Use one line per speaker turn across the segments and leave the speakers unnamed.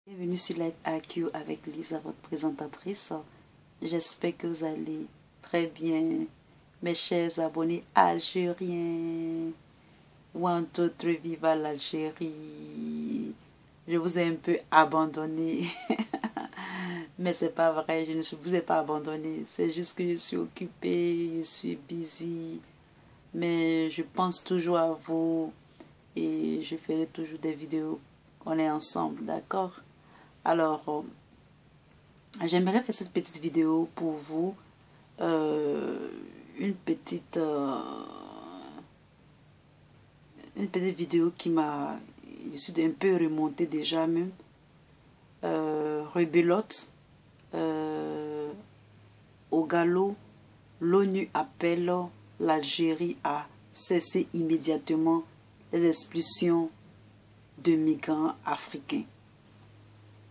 Bienvenue sur Live AQ avec Lisa, votre présentatrice. J'espère que vous allez très bien, mes chers abonnés algériens. One, two, three, viva l'Algérie. Je vous ai un peu abandonné, mais c'est pas vrai, je ne vous ai pas abandonné. C'est juste que je suis occupée, je suis busy, mais je pense toujours à vous et je ferai toujours des vidéos. On est ensemble, d'accord? Alors, j'aimerais faire cette petite vidéo pour vous. Une petite vidéo qui m'a... Je suis un peu remontée déjà même. Rebelote. Au galop, l'ONU appelle l'Algérie à cesser immédiatement les expulsions de migrants africains.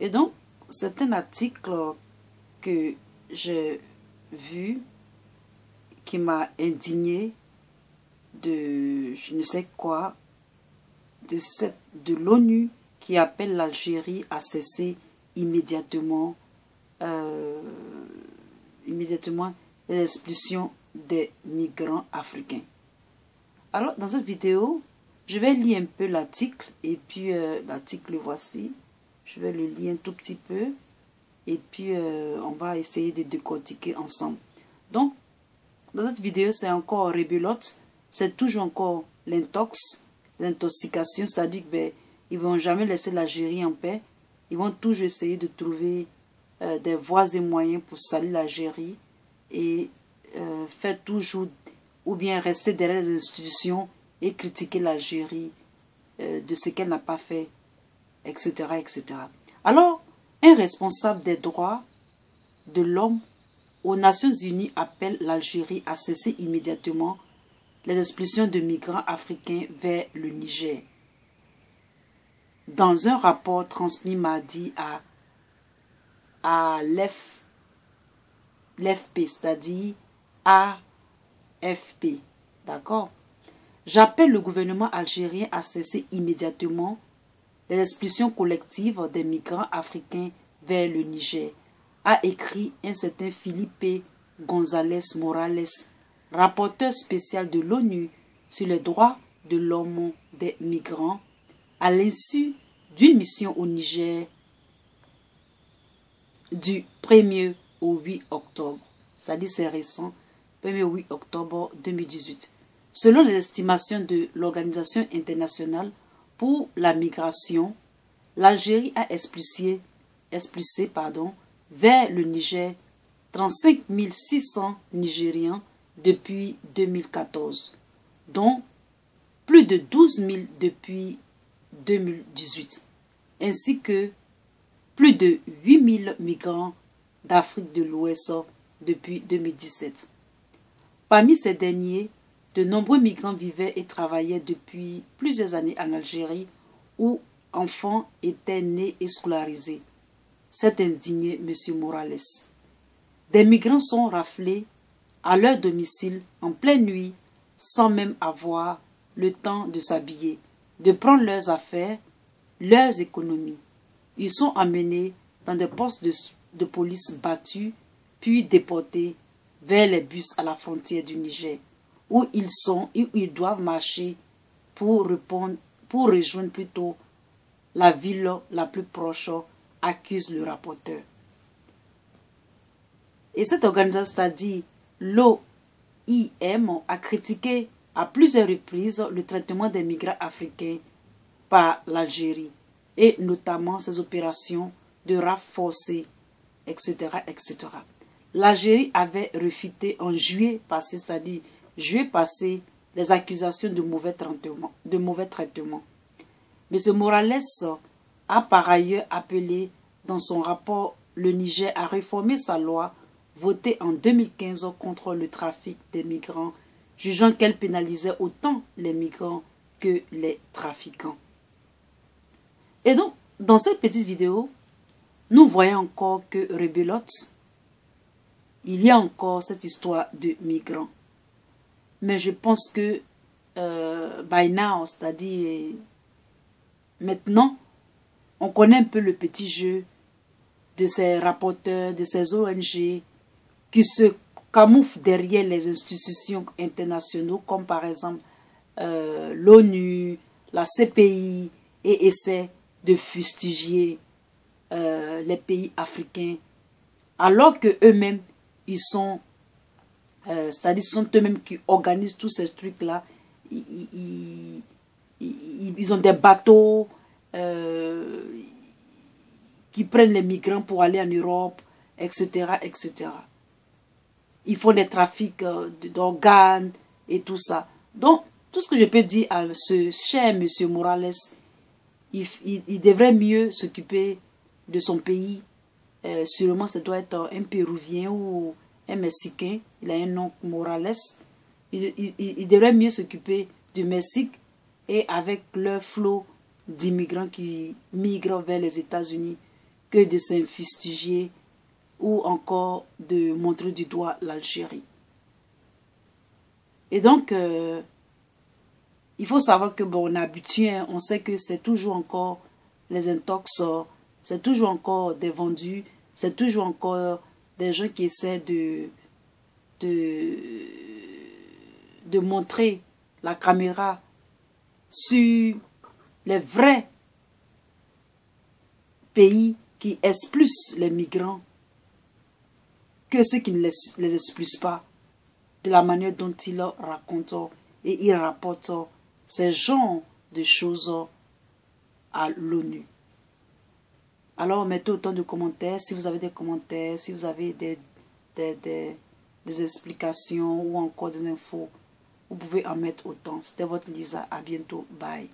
Et donc, c'est un article que j'ai vu qui m'a indigné de je ne sais quoi, de l'ONU qui appelle l'Algérie à cesser immédiatement les expulsions des migrants africains. Alors, dans cette vidéo, je vais lire un peu l'article, et puis l'article, voici. Je vais le lire un tout petit peu, et puis on va essayer de décortiquer ensemble. Donc, dans cette vidéo, c'est encore rebelote, c'est toujours encore l'intoxication, c'est-à-dire qu'ils ne vont jamais laisser l'Algérie en paix. Ils vont toujours essayer de trouver des voies et moyens pour salir l'Algérie et faire toujours, ou bien rester derrière les institutions et critiquer l'Algérie de ce qu'elle n'a pas fait, etc., etc. Alors, un responsable des droits de l'homme aux Nations Unies appelle l'Algérie à cesser immédiatement les expulsions de migrants africains vers le Niger. Dans un rapport transmis mardi à l'FP, c'est-à-dire AFP, d'accord? J'appelle le gouvernement algérien à cesser immédiatement les expulsions collectives des migrants africains vers le Niger, a écrit un certain Felipe González Morales, rapporteur spécial de l'ONU sur les droits de l'homme des migrants, à l'insu d'une mission au Niger du 1er au 8 octobre. C'est-à-dire c'est récent, 1er au 8 octobre 2018. Selon les estimations de l'Organisation internationale pour la migration, l'Algérie a expulsé vers le Niger 35 600 Nigériens depuis 2014, dont plus de 12 000 depuis 2018, ainsi que plus de 8 000 migrants d'Afrique de l'Ouest depuis 2017. Parmi ces derniers, de nombreux migrants vivaient et travaillaient depuis plusieurs années en Algérie où enfants étaient nés et scolarisés. C'est indigné M. Morales. Des migrants sont raflés à leur domicile en pleine nuit sans même avoir le temps de s'habiller, de prendre leurs affaires, leurs économies. Ils sont emmenés dans des postes de police battus, puis déportés vers les bus à la frontière du Niger, où ils doivent marcher pour rejoindre plutôt la ville la plus proche, accuse le rapporteur. Et cette organisation, c'est-à-dire l'OIM, a critiqué à plusieurs reprises le traitement des migrants africains par l'Algérie, et notamment ses opérations de rafles forcés, etc., etc. L'Algérie avait réfuté en juillet passé, c'est-à-dire juillet passé, les accusations de mauvais traitement. M. Morales a par ailleurs appelé dans son rapport le Niger à réformer sa loi votée en 2015 contre le trafic des migrants, jugeant qu'elle pénalisait autant les migrants que les trafiquants. Et donc, dans cette petite vidéo, nous voyons encore que rebelote, il y a encore cette histoire de migrants. Mais je pense que by now, c'est-à-dire maintenant, On connaît un peu le petit jeu de ces rapporteurs, de ces ONG qui se camouflent derrière les institutions internationaux comme par exemple l'ONU, la CPI et essaient de fustiger les pays africains alors que eux-mêmes ils sont c'est-à-dire ce sont eux-mêmes qui organisent tous ces trucs-là. Ils ont des bateaux qui prennent les migrants pour aller en Europe, etc., etc. Ils font des trafics d'organes et tout ça. Donc, tout ce que je peux dire à ce cher monsieur Morales, il devrait mieux s'occuper de son pays. Sûrement, ça doit être un Péruvien ou un Mexicain. Il a un nom Morales. Il devrait mieux s'occuper du Mexique et avec leur flot d'immigrants qui migrent vers les États-Unis que de s'infustiger ou encore de montrer du doigt l'Algérie. Et donc, il faut savoir que bon, on est habitué, hein, on sait que c'est toujours encore les intox, c'est toujours encore des vendus, c'est toujours encore des gens qui essaient de montrer la caméra sur les vrais pays qui expulsent les migrants que ceux qui ne les expulsent pas, de la manière dont ils racontent et ils rapportent ces genres de choses à l'ONU. Alors mettez autant de commentaires, si vous avez des commentaires, si vous avez des explications ou encore des infos, vous pouvez en mettre autant. C'était votre Lisa, à bientôt, bye.